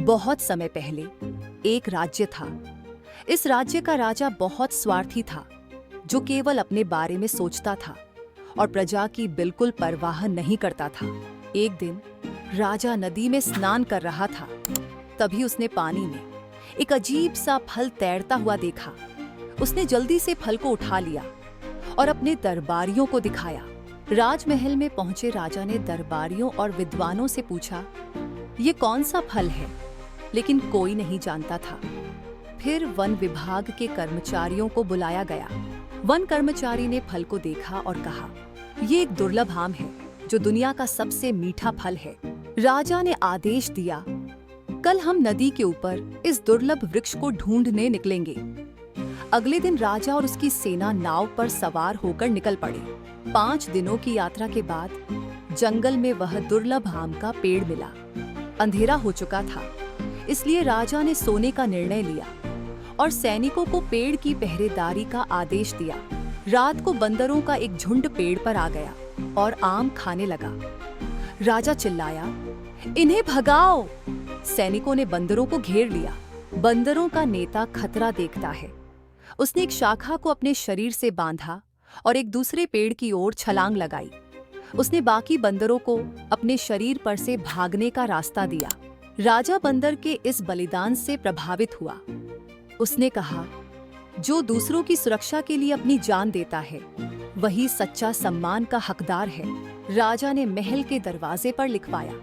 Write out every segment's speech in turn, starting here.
बहुत समय पहले एक राज्य था। इस राज्य का राजा बहुत स्वार्थी था, जो केवल अपने बारे में सोचता था और प्रजा की बिल्कुल परवाह नहीं करता था। एक दिन राजा नदी में स्नान कर रहा था। तभी उसने पानी में एक अजीब सा फल तैरता हुआ देखा। उसने जल्दी से फल को उठा लिया और अपने दरबारियों को दिखाया। राजमहल में पहुंचे राजा ने दरबारियों और विद्वानों से पूछा, ये कौन सा फल है? लेकिन कोई नहीं जानता था। फिर वन विभाग के कर्मचारियों को बुलाया गया। वन कर्मचारी ने फल को देखा और कहा, ये एक दुर्लभ आम है जो दुनिया का सबसे मीठा फल है। राजा ने आदेश दिया, कल हम नदी के ऊपर इस दुर्लभ वृक्ष को ढूंढने निकलेंगे। अगले दिन राजा और उसकी सेना नाव पर सवार होकर निकल पड़े। 5 दिनों की यात्रा के बाद जंगल में वह दुर्लभ आम का पेड़ मिला। अंधेरा हो चुका था, इसलिए राजा ने सोने का निर्णय लिया और सैनिकों को पेड़ की पहरेदारी का आदेश दिया। रात को बंदरों का एक झुंड पेड़ पर आ गया और आम खाने लगा। राजा चिल्लाया, इन्हें भगाओ! सैनिकों ने बंदरों को घेर लिया। बंदरों का नेता खतरा देखता है। उसने एक शाखा को अपने शरीर से बांधा और एक दूसरे पेड़ की ओर छलांग लगाई। उसने बाकी बंदरों को अपने शरीर पर से भागने का रास्ता दिया। राजा बंदर के इस बलिदान से प्रभावित हुआ। उसने कहा, जो दूसरों की सुरक्षा के लिए अपनी जान देता है, वही सच्चा सम्मान का हकदार है। राजा ने महल के दरवाजे पर लिखवाया,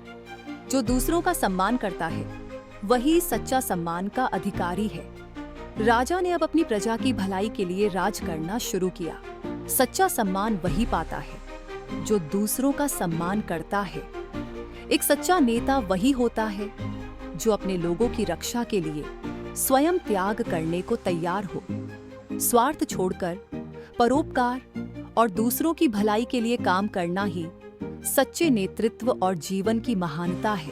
जो दूसरों का सम्मान करता है, वही सच्चा सम्मान का अधिकारी है। राजा ने अब अपनी प्रजा की भलाई के लिए राज करना शुरू किया। सच्चा सम्मान वही पाता है जो दूसरों का सम्मान करता है। एक सच्चा नेता वही होता है जो अपने लोगों की रक्षा के लिए स्वयं त्याग करने को तैयार हो। स्वार्थ छोड़कर परोपकार और दूसरों की भलाई के लिए काम करना ही सच्चे नेतृत्व और जीवन की महानता है।